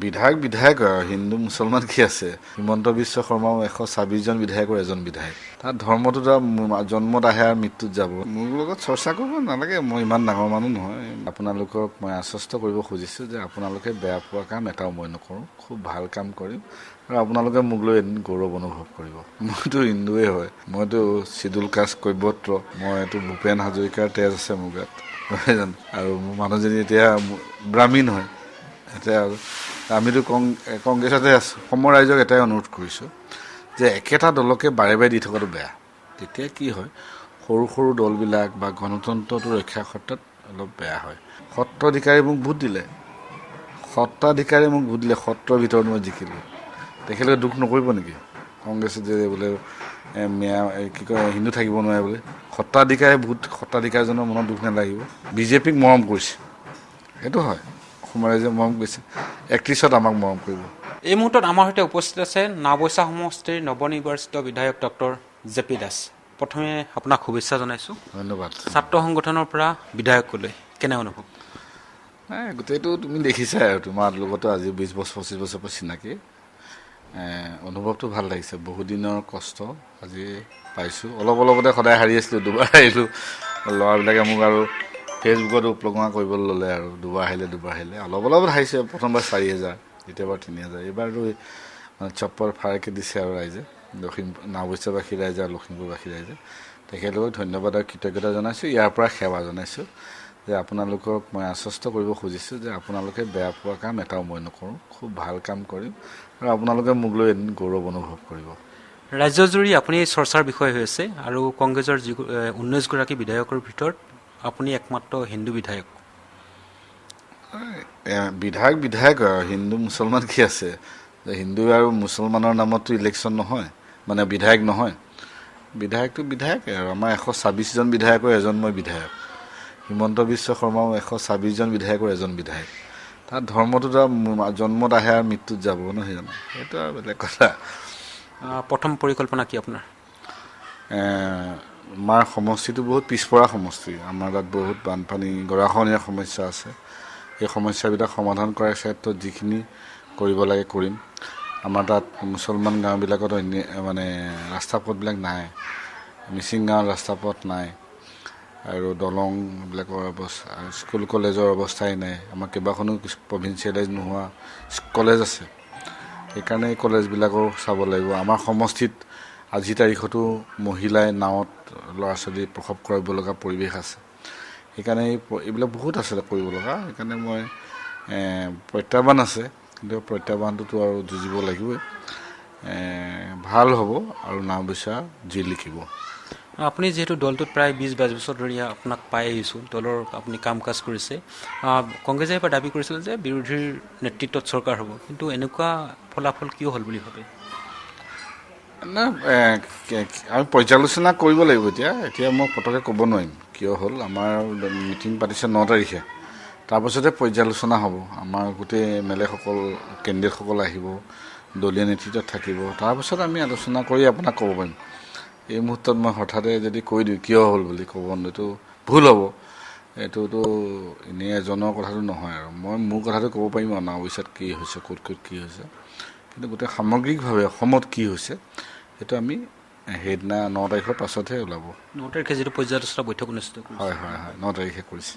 বিধায়ক হিন্দু মুছলমান কি আছে? হিমন্ত বিশ্ব শৰ্মাও 126জন বিধায়কৰ এজন বিধায়ক। তাত ধৰ্মটো জন্মত আহে আৰু মৃত্যুত যাব। মোৰ লগত চৰ্চা কৰিব নালাগে, মই ইমান ডাঙৰ মানুহ নহয়। আপোনালোকক মই আশ্বস্ত কৰিব খুজিছোঁ যে আপোনালোকে বেয়া পোৱা কাম এটাও মই নকৰোঁ, খুব ভাল কাম কৰিম আৰু আপোনালোকে মোক লৈ এদিন গৌৰৱ অনুভৱ কৰিব। মইতো হিন্দুৱে হয়, মইতো চিডুল কাষ্ট কৈৱত্ৰ, মইতো ভূপেন হাজৰিকাৰ তেজ আছে মোৰ গাত, নহয় জানো? আৰু মোৰ মানুহজনী এতিয়া ব্ৰাহ্মীণ হয়। এতিয়া আমিতো কংগ্ৰেছতে আছোঁ। অসমৰ ৰাইজক এটাই অনুৰোধ কৰিছোঁ যে একেটা দলকে বাৰে বাৰে দি থকাটো বেয়া। তেতিয়া কি হয়, সৰু সৰু দলবিলাক বা গণতন্ত্ৰটো ৰক্ষাৰ ক্ষেত্ৰত অলপ বেয়া হয়। সত্ৰাধিকাৰী মোক ভোট দিলে, সত্ৰৰ ভিতৰত মই জিকিলোঁ। তেখেতে দুখ নকৰিব নেকি? কংগ্ৰেছে যে বোলে কি কয় হিন্দু থাকিব নোৱাৰে বোলে। সত্ৰাধিকাৰীজনৰ মনত দুখ নালাগিব? বিজেপিক মৰম কৰিছে, সেইটো হয়। অসমৰ ৰাইজে মৰম কৰিছে, 31ত আমাক মৰম কৰিব। এই মুহূৰ্তত আমাৰ সৈতে উপস্থিত আছে নাওবৈচা সমষ্টিৰ নৱনিৰ্বাচিত বিধায়ক ডক্টৰ জে.পি. দাস। প্ৰথমে আপোনাক শুভেচ্ছা জনাইছোঁ। ধন্যবাদ। ছাত্ৰ সংগঠনৰ পৰা বিধায়কলৈ কেনে অনুভৱ? নাই, গোটেইটো তুমি দেখিছাই আৰু তোমাৰ লগতো আজি 20 বছৰ 25 বছৰ পৰা চিনাকি। অনুভৱটো ভাল লাগিছে, বহুদিনৰ কষ্ট আজি পাইছোঁ। অলপতে সদায় হাৰি আছিলোঁ, দুবাৰ হাৰিলোঁ। ল'ৰাবিলাকে মোক আৰু ফেচবুকত উপলঙা কৰিবলৈ ল'লে আৰু দুবাৰ আহিলে। অলপত হাৰিছে, প্ৰথমবাৰ 4,000, দ্বিতীয়বাৰ 3,000, এইবাৰতো মানে চপ্পৰ ফাৰকৈ দিছে আৰু ৰাইজে, নাওবৈচাবাসী ৰাইজে আৰু লখিমপুৰবাসী ৰাইজে। তেখেতলোকক ধন্যবাদ আৰু কৃতজ্ঞতা জনাইছোঁ। ইয়াৰ পৰা সেৱা জনাইছোঁ যে আপোনালোকক মই আশ্বস্ত কৰিব খুজিছোঁ যে আপোনালোকে বেয়া পোৱা কাম এটাও মই নকৰোঁ, খুব ভাল কাম কৰিম আৰু আপোনালোকে মোক লৈ এদিন গৌৰৱ অনুভৱ কৰিব। ৰাজ্যজুৰি আপুনি চৰ্চাৰ বিষয় হৈ আছে আৰু কংগ্ৰেছৰ 19গৰাকী বিধায়কৰ ভিতৰত আপুনি একমাত্ৰ হিন্দু বিধায়ক। বিধায়ক হিন্দু মুছলমান কি আছে? হিন্দু আৰু মুছলমানৰ নামততো ইলেকশ্যন নহয়, মানে বিধায়ক নহয়। বিধায়কটো বিধায়কে আৰু আমাৰ 126জন বিধায়কৰ এজন মই বিধায়ক। হিমন্ত বিশ্ব শৰ্মাও 126জন বিধায়কৰ এজন বিধায়ক। তাত ধৰ্মটো জন্মত আহে আৰু মৃত্যুত যাব, নহয় জানো? সেইটো আৰু বেলেগ কথা। প্ৰথম পৰিকল্পনা কি আপোনাৰ? আমাৰ সমষ্টিটো বহুত পিছপৰা সমষ্টি। আমাৰ তাত বহুত বানপানী, গৰাখহনীয়াৰ সমস্যা আছে। এই সমস্যাবিলাক সমাধান কৰাৰ ক্ষেত্ৰত যিখিনি কৰিব লাগে কৰিম। আমাৰ তাত মুছলমান গাঁওবিলাকত মানে ৰাস্তা পথবিলাক নাই, মিচিং গাঁৱৰ ৰাস্তা পথ নাই আৰু দলংবিলাকৰ অৱস্থা, স্কুল কলেজৰ অৱস্থাই নাই। আমাৰ কেইবাখনো প্ৰভিঞ্চিয়েলাইজ নোহোৱা কলেজ আছে, সেইকাৰণে এই কলেজবিলাকো চাব লাগিব। আমাৰ সমষ্টিত আজিৰ তাৰিখতো মহিলাই নাৱত ল'ৰা ছোৱালী প্ৰসৱ কৰাব লগা পৰিৱেশ আছে। সেইকাৰণে এইবিলাক বহুত আছে কৰিব লগা। সেইকাৰণে মই প্ৰত্যাহ্বান আছে, কিন্তু প্ৰত্যাহ্বানটোতো আৰু যুঁজিব লাগিবই। ভাল হ'ব আৰু নাওবৈচা জিলিকিব। আপুনি যিহেতু দলটোত প্ৰায় 20-22 বছৰ ধৰি আপোনাক পাই আহিছোঁ, দলৰ আপুনি কাম কাজ কৰিছে। কংগ্ৰেছে এবাৰ দাবী কৰিছিল যে বিৰোধীৰ নেতৃত্বত চৰকাৰ হ'ব, কিন্তু এনেকুৱা ফলাফল কিয় হ'ল বুলি ভাবে? আমি পৰ্যালোচনা কৰিব লাগিব। এতিয়া মই পটককৈ ক'ব নোৱাৰিম কিয় হ'ল। আমাৰ মিটিং পাতিছে 9 তাৰিখে, তাৰপাছতে পৰ্যালোচনা হ'ব। আমাৰ গোটেই MLA-সকল, কেণ্ডিডেটসকল আহিব, দলীয় নেতৃত্বত থাকিব। তাৰপাছত আমি আলোচনা কৰি আপোনাক ক'ব পাৰিম। এই মুহূৰ্তত মই হঠাতে যদি কৈ দিওঁ কিয় হ'ল বুলি ক'ব, এইটো ভুল হ'ব। এইটোতো এনেই এজনৰ কথাটো নহয় আৰু মই মোৰ কথাটো ক'ব পাৰিম আৰু নাওবৈচাত কি হৈছে, ক'ত কি হৈছে। কিন্তু গোটেই সামগ্ৰিকভাৱে অসমত কি হৈছে সেইটো আমি সেইদিনা 9 তাৰিখৰ পাছতহে ওলাব। 9 তাৰিখে যিটো পৰ্যালোচনা বৈঠক অনুষ্ঠিত কৰিছে, হয় 9 তাৰিখে কৰিছে।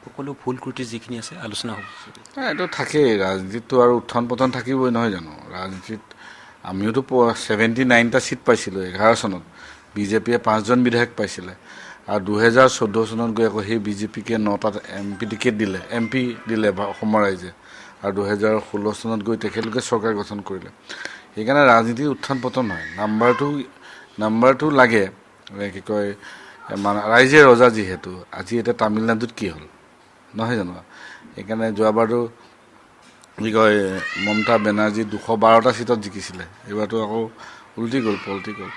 সকলো ভুল ত্ৰুটি যিখিনি আছে আলোচনা হ'ব। এইটো থাকেই, ৰাজনীতিটো আৰু উত্থান পতন থাকিবই, নহয় জানো? ৰাজনীতিত আমিওতো 79টা ছিট পাইছিলোঁ 11 চনত। বিজেপিয়ে 5জন বিধায়ক পাইছিলে আৰু 2014 চনত গৈ আকৌ সেই বিজেপিকে 9টাত MP টিকেট দিলে, MP দিলে অসমৰ ৰাইজে। আৰু 2016 চনত গৈ তেখেতলোকে চৰকাৰ গঠন কৰিলে। সেইকাৰণে ৰাজনীতিৰ উত্থান পতন হয়। নাম্বাৰটো লাগে, কি কয় মানে ৰাইজে ৰজা যিহেতু। আজি এতিয়া তামিলনাডুত কি হ'ল, নহয় জানো? সেইকাৰণে যোৱাবাৰতো কি কয় মমতা বেনাৰ্জী 212টা ছিটত জিকিছিলে, এইবাৰতো আকৌ উল্টি গ'ল, পল্টি গ'ল।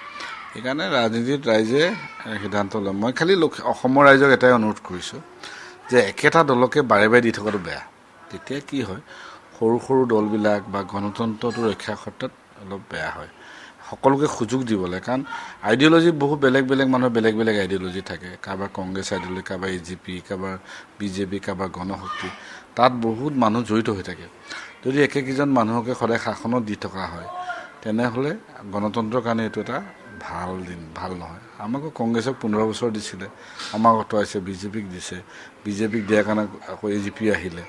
সেইকাৰণে ৰাজনীতিত ৰাইজে সিদ্ধান্ত লয়। মই খালি অসমৰ ৰাইজক এটাই অনুৰোধ কৰিছোঁ যে একেটা দলকে বাৰে বাৰে দি থকাটো বেয়া। তেতিয়া কি হয়, সৰু সৰু দলবিলাক বা গণতন্ত্ৰটো ৰক্ষাৰ ক্ষেত্ৰত অলপ বেয়া হয়। সকলোকে সুযোগ দিব লাগে, কাৰণ আইডিঅ'লজি বহুত বেলেগ মানুহৰ বেলেগ আইডিঅ'লজি থাকে। কাৰোবাৰ কংগ্ৰেছ আইডিঅ'লজি, কাৰোবাৰ AGP, কাৰোবাৰ BJP, কাৰোবাৰ গণশক্তি। তাত বহুত মানুহ জড়িত হৈ থাকে। যদি একেকেইজন মানুহকে সদায় শাসনত দি থকা হয় তেনেহ'লে গণতন্ত্ৰৰ কাৰণে এইটো এটা ভাল দিন, ভাল নহয়। আমাকো কংগ্ৰেছক 15 বছৰ দিছিলে, আমাক আঁতৰাইছে, বিজেপিক দিছে, বিজেপিক দিয়াৰ কাৰণে আকৌ AGP আহিলে।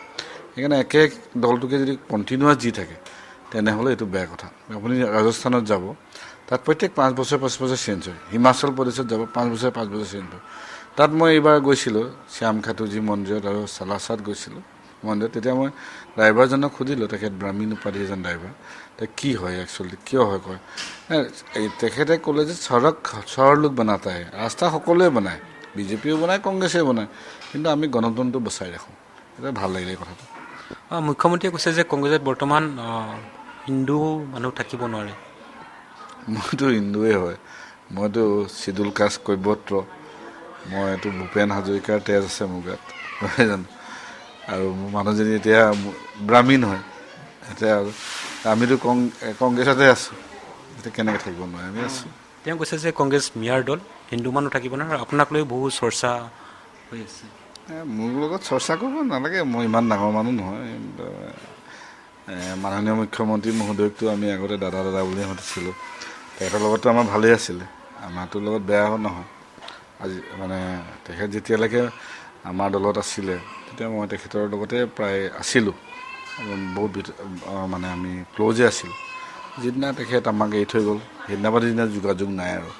সেইকাৰণে একে দলটোকে যদি কণ্টিনিউৱাছ দি থাকে তেনেহ'লে এইটো বেয়া কথা। আপুনি ৰাজস্থানত যাব, তাত প্ৰত্যেক 5 বছৰ 5 বছৰ চেঞ্জ হয়। হিমাচল প্ৰদেশত যাব 5 বছৰ 5 বছৰ চেঞ্জ হয়। তাত মই এইবাৰ গৈছিলোঁ শ্যাম খাটুজী মন্দিৰত আৰু চালাচাত গৈছিলোঁ মন্দিৰত। তেতিয়া মই ড্ৰাইভাৰজনক সুধিলোঁ, তেখেত ব্ৰাহ্মীণ উপাধি এজন ড্ৰাইভাৰ, কি হয় একচুৱেলি, কিয় হয় কয়। তেখেতে ক'লে যে চহৰ লোক বনাতা হে, ৰাস্তা সকলোৱে বনায়, বিজেপিও বনায়, কংগ্ৰেছেও বনায়, কিন্তু আমি গণতন্ত্ৰ বচাই ৰাখোঁ। এটা ভাল লাগিলে কথাটো। মুখ্যমন্ত্ৰীয়ে কৈছে যে কংগ্ৰেছত বৰ্তমান হিন্দু মানুহ থাকিব নোৱাৰে। মইতো হিন্দুৱে হয়, মইতো চিডুল কাষ্ট কৈৱত্ৰ, মইতো ভূপেন হাজৰিকাৰ তেজ আছে মোৰ গাত, নহয় জানো। আৰু মোৰ মানুহজনী এতিয়া ব্ৰাহ্মীণ হয়, এতিয়া আমিতো কংগ্ৰেছতে আছোঁ, এতিয়া কেনেকৈ থাকিব নোৱাৰে, আমি আছোঁ। তেওঁ কৈছে যে কংগ্ৰেছ মিয়াৰ দল, হিন্দু মানুহ থাকিব নোৱাৰে, আৰু আপোনাক লৈ বহু চৰ্চা হৈ আছে। মোৰ লগত চৰ্চা কৰিব নালাগে, মই ইমান ডাঙৰ মানুহ নহয়। মাননীয় মুখ্যমন্ত্ৰী মহোদয়কতো আমি আগতে দাদা বুলি মাতিছিলোঁ, তেখেতৰ লগততো আমাৰ ভালেই আছিলে, আমাৰতো লগত বেয়া নহয়। আজি মানে তেখেত যেতিয়ালৈকে আমাৰ দলত আছিলে তেতিয়া মই তেখেতৰ লগতে প্ৰায় আছিলোঁ, বহুত মানে আমি ক্ল'জে আছিলোঁ। যিদিনা তেখেত আমাক এৰি থৈ গ'ল সেইদিনাৰ পৰা যিদিনা যোগাযোগ নাই আৰু।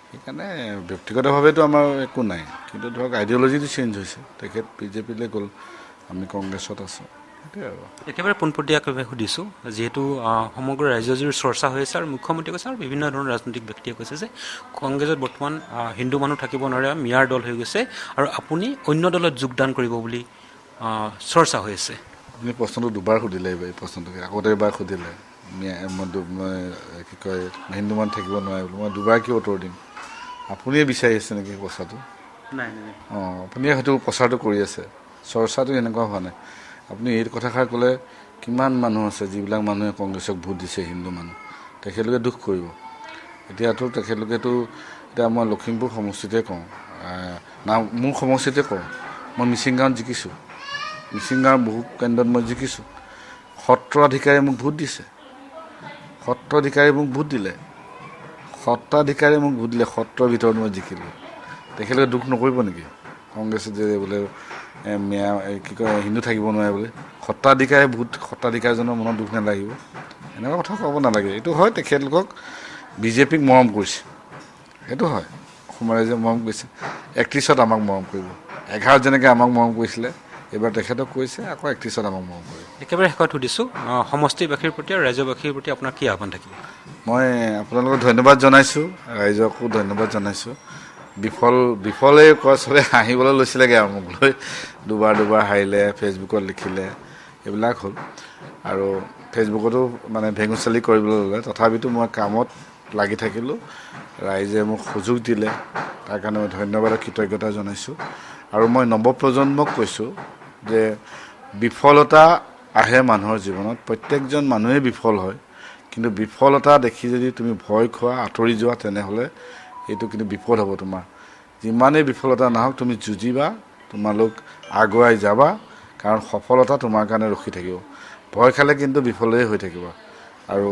সেইকাৰণে ব্যক্তিগতভাৱেতো আমাৰ একো নাই, কিন্তু ধৰক আইডিঅ'লজিটো চেঞ্জ হৈছে, তেখেত বিজেপিলৈ গ'ল, আমি কংগ্ৰেছত আছোঁ, সেইটোৱে আৰু। একেবাৰে পোনপটীয়াকৈ সুধিছোঁ, যিহেতু সমগ্ৰ ৰাজ্যজুৰি চৰ্চা হৈ আছে আৰু মুখ্যমন্ত্ৰীয়ে কৈছে আৰু বিভিন্ন ধৰণৰ ৰাজনৈতিক ব্যক্তিয়ে কৈছে যে কংগ্ৰেছত বৰ্তমান হিন্দু মানুহ থাকিব নোৱাৰে, মিয়াৰ দল হৈ গৈছে, আৰু আপুনি অন্য দলত যোগদান কৰিব বুলি চৰ্চা হৈ আছে। আপুনি প্ৰশ্নটো দুবাৰ সুধিলে, এইবাৰ এই প্ৰশ্নটোকে আগতে এবাৰ সুধিলে, কি কয় হিন্দু মানুহ থাকিব নোৱাৰে বুলি, মই দুবাৰ কি উত্তৰ দিম? আপুনিয়ে বিচাৰি আছে নেকি প্ৰচাৰটো? নাই। আপুনিয়ে হয়তো প্ৰচাৰটো কৰি আছে, চৰ্চাটো এনেকুৱা হোৱা নাই। আপুনি এই কথাষাৰ ক'লে কিমান মানুহ আছে যিবিলাক মানুহে কংগ্ৰেছক ভোট দিছে, হিন্দু মানুহ, তেখেতলোকে দুখ কৰিব। এতিয়াতো তেখেতলোকেতো, এতিয়া মই লখিমপুৰ সমষ্টিতে কওঁ না, মোৰ সমষ্টিতে কওঁ, মই মিচিং গাঁৱত জিকিছোঁ, মিচিং গাঁৱৰ বহু কেন্দ্ৰত মই জিকিছোঁ। সত্ৰাধিকাৰীয়ে মোক ভোট দিছে, সত্ৰাধিকাৰীয়ে মোক ভোট দিলে, সত্ৰৰ ভিতৰত মই জিকিলোঁ। তেখেতলোকে দুখ নকৰিব নেকি কংগ্ৰেছে যে বোলে কি কয় হিন্দু থাকিব নোৱাৰে বোলে? সত্ৰাধিকাৰীজনৰ মনত দুখ নালাগিব? এনেকুৱা কথা ক'ব নালাগে। এইটো হয়, তেখেতলোকক বিজেপিক মৰম কৰিছে, সেইটো হয়, অসম ৰাইজে মৰম কৰিছে। 31ত আমাক মৰম কৰিব, 11 যেনেকৈ আমাক মৰম কৰিছিলে, এইবাৰ তেখেতক কৈছে আকৌ 31ত আমাক মৰম কৰিব। একেবাৰে শেষত সুধিছোঁ, সমষ্টিবাসীৰ প্ৰতি আৰু ৰাজ্যবাসীৰ প্ৰতি আপোনাৰ কি আহ্বান থাকিব? মই আপোনালোকক ধন্যবাদ জনাইছোঁ, ৰাইজকো ধন্যবাদ জনাইছোঁ। বিফলেই কয়, চবে হাঁহিবলৈ লৈছিলেগৈ আৰু মোক লৈ, দুবাৰ হাৰিলে, ফেচবুকত লিখিলে, এইবিলাক হ'ল। আৰু ফেচবুকতো মানে ভেঙুচালি কৰিবলৈ ল'লে, তথাপিতো মই কামত লাগি থাকিলোঁ, ৰাইজে মোক সুযোগ দিলে, তাৰ কাৰণে মই ধন্যবাদ আৰু কৃতজ্ঞতা জনাইছোঁ। আৰু মই নৱপ্ৰজন্মক কৈছোঁ যে বিফলতা আহে মানুহৰ জীৱনত, প্ৰত্যেকজন মানুহেই বিফল হয়, কিন্তু বিফলতা দেখি যদি তুমি ভয় খোৱা, আঁতৰি যোৱা, তেনেহ'লে এইটো কিন্তু বিপদ হ'ব তোমাৰ। যিমানেই বিফলতা নাহক তুমি যুঁজিবা, তোমালোক আগুৱাই যাবা, কাৰণ সফলতা তোমাৰ কাৰণে ৰখি থাকিব। ভয় খালে কিন্তু বিফলেই হৈ থাকিবা। আৰু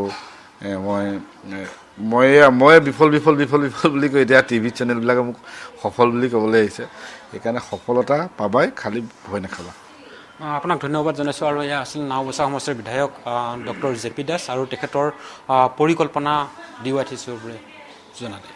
মই বিফল বুলি কৈ এতিয়া টিভি চেনেলবিলাকে মোক সফল বুলি ক'বলৈ আহিছে। সেইকাৰণে সফলতা পাবাই, খালি ভয় নাখাবা। আপোনাক ধন্যবাদ জনাইছোঁ। আৰু এয়া আছিল নাওবৈচা সমষ্টিৰ বিধায়ক ডক্টৰ জে পি দাস, আৰু তেখেতৰ পৰিকল্পনা DY TCOৰ জনালে।